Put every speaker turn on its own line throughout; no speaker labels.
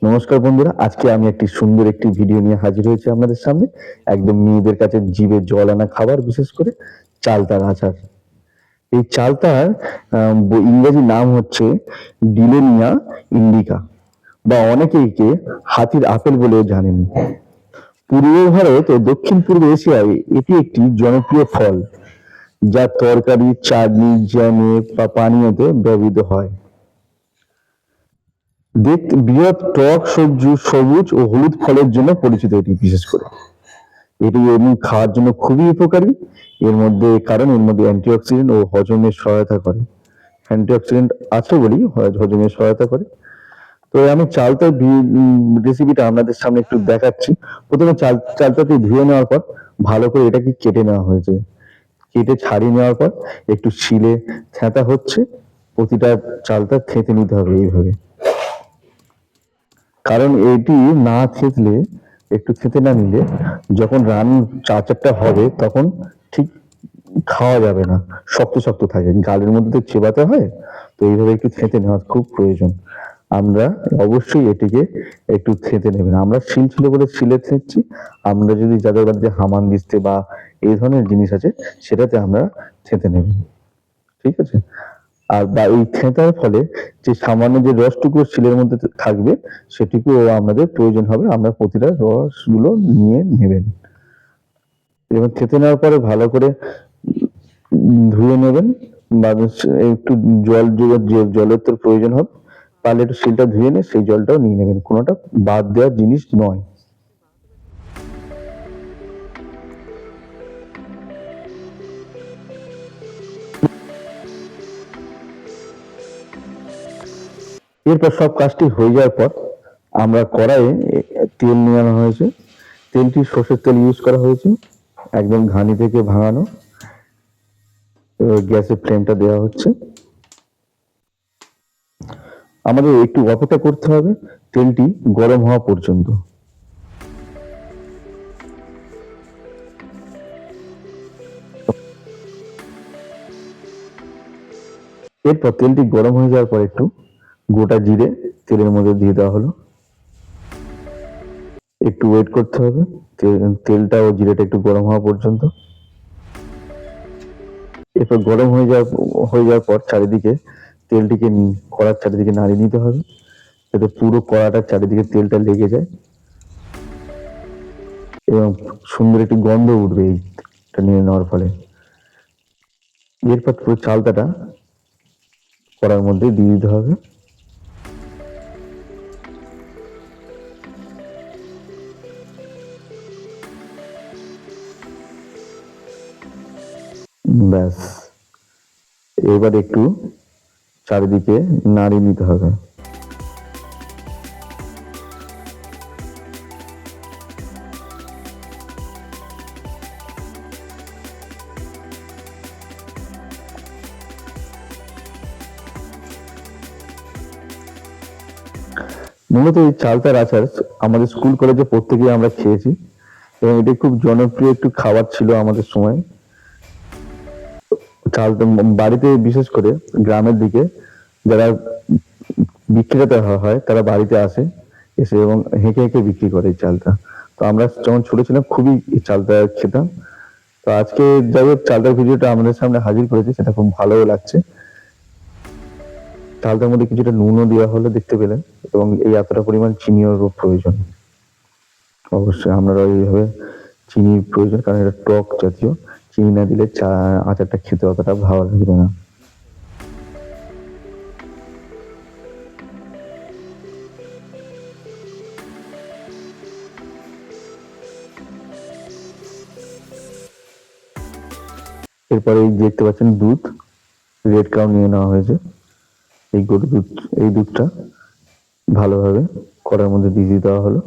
নমস্কার বন্ধুরা, আজকে আমি একটি সুন্দর একটি ভিডিও নিয়ে হাজির হয়েছি আপনাদের সামনে। একদম মেয়েদের কাছে জিভে জল আনা খাবার, বিশেষ করে চালতার আচার। এই চালতার ইংরেজি নাম হচ্ছে ডিলেনিয়া ইন্ডিকা, বা অনেকে একে হাতির আপেল বলেও জানেন। পূর্ব ভারত ও দক্ষিণ পূর্ব এশিয়ায় এটি একটি জনপ্রিয় ফল, যা তরকারি, চাটনি, জ্যামে বা পানীয়তে ব্যবহৃত হয়। দেখতে বৃহৎ টক সবুজ ও হলুদ ফলের জন্য পরিচিত এটি, বিশেষ করে এটি এমনি খাওয়ার জন্য খুবই উপকারী। কারণ এর মধ্যে অ্যান্টিঅক্সিডেন্ট ও হজমের সহায়তা করে। অ্যান্টিঅক্সিডেন্ট আছে বলেই হজমের সহায়তা করে। তো আমি চালতার রেসিপিটা আপনাদের সামনে একটু দেখাচ্ছি। প্রথমে চালটাকে ধুয়ে নেওয়ার পর ভালো করে এটাকে কেটে নেওয়া হয়েছে। কেটে ছাড়িয়ে নেওয়ার পর একটু শিলে থেঁতা হচ্ছে। প্রতিটা চালটা থেঁতে নিতে হবে এইভাবে, কারণ এটি না থেতলে, একটু থেতে না নিলে যখন আচারটা হবে তখন ঠিক খাওয়া যাবে না, শক্ত শক্ত থাকে, গালের মধ্যে তো চেবাতে হয়। তো এইভাবে একটু থেতে নেওয়া খুব প্রয়োজন। আমরা অবশ্যই এটিকে একটু থেতে নেবেন। আমরা শিল ছিল বলে শিলে থেঁচছি। আমরা যদি যাদের বাড়িতে হামান দিস্তে বা এই ধরনের জিনিস আছে, সেটাতে আমরা থেতে নেবেন, ঠিক আছে? আর বা এই থেঁতার ফলে যে সামান্য যে রসটুকু শিলের মধ্যে থাকবে, সেটুকু আমাদের প্রয়োজন হবে। আমরা প্রতিটা রসগুলো নিয়ে নেবেন এবং থেতে নেওয়ার পরে ভালো করে ধুয়ে নেবেন, বা একটু জলের তো প্রয়োজন হবে। পারলে একটু শিলটা ধুয়ে নিয়ে সেই জলটাও নিয়ে নেবেন, কোনোটা বাদ দেওয়ার জিনিস নয়। এরপর সব কাজটি হয়ে যাওয়ার পর আমরা কড়াইয়ে তেল নিয়ে আনা হয়েছে। তেলটি সর্ষের তেল ইউজ করা হয়েছে, একদম ঘানি থেকে ভাঙানো। গ্যাসের ফ্লেমটা দেওয়া হচ্ছে। আমাদের একটু অপেক্ষা করতে হবে তেলটি গরম হওয়া পর্যন্ত। এরপর তেলটি গরম হয়ে যাওয়ার পর একটু গোটা জিরে তেলের মধ্যে দিয়ে দেওয়া হলো। একটু ওয়েট করতে হবে তেলটা ও জিরেটা একটু গরম হওয়া পর্যন্ত। এরপর গরম হয়ে যাওয়ার পর চারিদিকে তেলটিকে কড়ার চারিদিকে নাড়িয়ে নিতে হবে, যাতে পুরো কড়াটার চারিদিকে তেলটা লেগে যায় এবং সুন্দর একটি গন্ধ উঠবে এইটা নিয়ে নেওয়ার ফলে। এরপর পুরো চালতাটা কড়ার মধ্যে দিয়ে দিতে হবে। ব্যাস, এবার একটু চারিদিকে নাড়িয়ে নিতে হবে। মূলত এই চালতার আচার আমাদের স্কুল কলেজে প্রত্যেকেই আমরা খেয়েছি, এবং এটি খুব জনপ্রিয় একটু খাবার ছিল আমাদের সময়। চালতা বাড়িতে, বিশেষ করে গ্রামের দিকে যারা বিক্রেতা হয়, তারা বাড়িতে আসে, এসে এবং হেঁকে হেঁকে বিক্রি করে এই চালটা। তো আমরা যখন ছোট ছিলাম খুবই এই চালটা খেতাম। তো আজকে যাই হোক, চালটার ভিডিওটা আমাদের সামনে হাজির করেছি, সেটা খুব ভালোও লাগছে। চালটার মধ্যে কিছুটা নুনও দেওয়া হলো, দেখতে পেলেন, এবং এই এতটা পরিমাণ চিনিও প্রয়োজন। অবশ্যই আপনারা এইভাবে চিনির প্রয়োজন, কারণ এটা টক জাতীয়। চিনি না দিলে আচারটা খেতে অতটা ভালো লাগবে না। এরপরে এই দেখতে পাচ্ছেন দুধ, রেড কাউ নিয়ে নেওয়া হয়েছে। এই গরুর দুধ, এই দুধটা ভালোভাবে কড়ার মধ্যে দিয়ে দেওয়া হলো।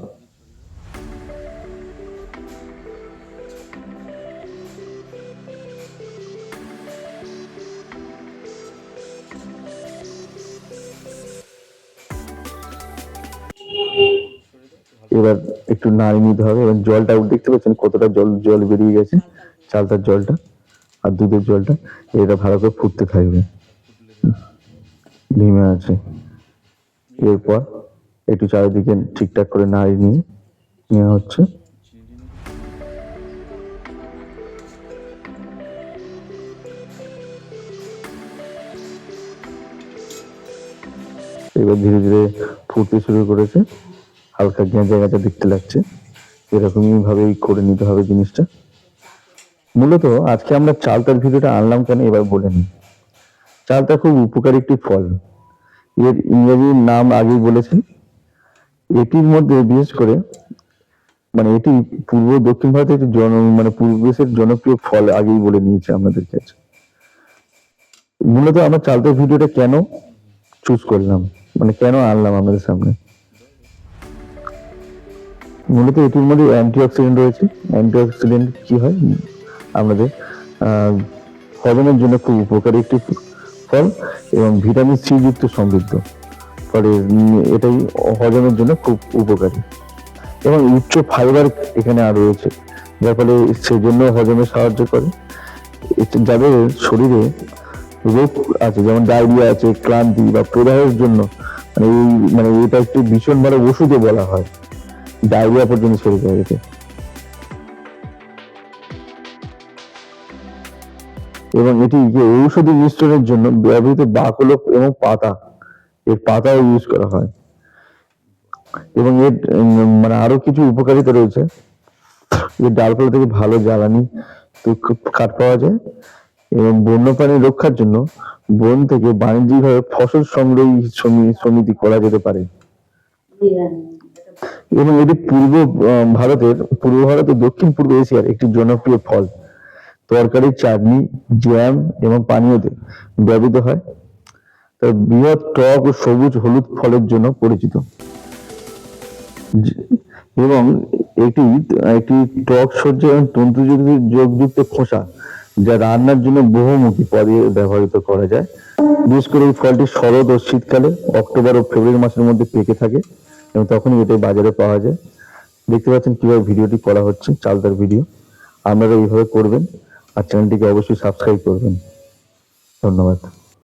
এবার একটু নাড়িয়ে নিতে হবে, এবং জলটা দেখতে পাচ্ছেন কতটা জল বেরিয়ে গেছে, চালতার জলটা আর দুধের জলটা। এটা ভালো করে ফুটতে থাকবে ধিমে আছে। এরপর একটু চারিদিকে ঠিকঠাক করে নাড়িয়ে নিয়ে নেওয়া হচ্ছে। এবার ধীরে ধীরে ফুটতে শুরু করেছে, হালকা গেঁজা গেঁজা দেখতে লাগছে। এরকমই ভাবেই করে নিতে হবে জিনিসটা। মূলত আজকে আমরা চালতার ভিডিওটা আনলাম কেন এবার বলে নিই। চালতা খুব উপকারী একটি ফল। এর ইংরেজি নাম আগেই বলেছি। এটির মধ্যে বিশেষ করে মানে এটি পূর্ব দক্ষিণ ভারতের একটি পূর্বদেশের জনপ্রিয় ফল আগেই বলে নিয়েছে আমাদের কাছে। মূলত আমরা চালতার ভিডিওটা কেন চুজ করলাম, মানে কেন আনলাম আমাদের সামনে। মূলত এটির মধ্যে অ্যান্টিঅক্সিডেন্ট রয়েছে। অ্যান্টিঅক্সিডেন্ট কি হয়, আমাদের হজমের জন্য খুব উপকারী একটি ফল এবং ভিটামিন সি যুক্ত সমৃদ্ধ, ফলে এটাই হজমের জন্য খুব উপকারী এবং উচ্চ ফাইবার এখানে আর রয়েছে, যার ফলে সেজন্য হজমে সাহায্য করে। যাদের শরীরে রোগ আছে, যেমন ডায়রিয়া আছে, ক্লান্তি বা প্রদাহের জন্য এটা একটি ভীষণ ভালো ওষুধও বলা হয়, ডায়রিয়া পর্যন্ত সেরে যায় এতে। এবং এটি ঔষধি মিশ্রণের জন্য ব্যবহৃত বাকল এবং পাতা, এর পাতাও ইউজ করা হয়। এবং এর আরো কিছু উপকারিতা রয়েছে। এর ডালপালা থেকে ভালো জ্বালানি কাঠ পাওয়া যায় এবং বন্যপ্রাণী রক্ষার জন্য বন থেকে বাণিজ্যিকভাবে ফসল সংগ্রহী সমিতি করা যেতে পারে। এবং এটি পূর্ব ভারত ও দক্ষিণ পূর্ব এশিয়ার একটি জনপ্রিয় ফল। তরকারি, চাটনি, জ্যাম এবং পানীয়তে ব্যবহৃত হয়। তার বৃহৎ টক ও সবুজ হলুদ ফলের জন্য পরিচিত এবং এটি একটি টক সহ্য এবং তন্তুযুক্ত খোসা, যা রান্নার জন্য বহুমুখী পদে ব্যবহৃত করা যায়। বিশেষ করে এই ফলটি শরৎ ও শীতকালে অক্টোবর ও ফেব্রুয়ারি মাসের মধ্যে পেকে থাকে এবং তখনই এটাই বাজারে পাওয়া যায়। দেখতে পাচ্ছেন কিভাবে ভিডিওটি করা হচ্ছে, চালতার ভিডিও। আপনারা এইভাবে করবেন আর চ্যানেলটিকে অবশ্যই সাবস্ক্রাইব করবেন। ধন্যবাদ।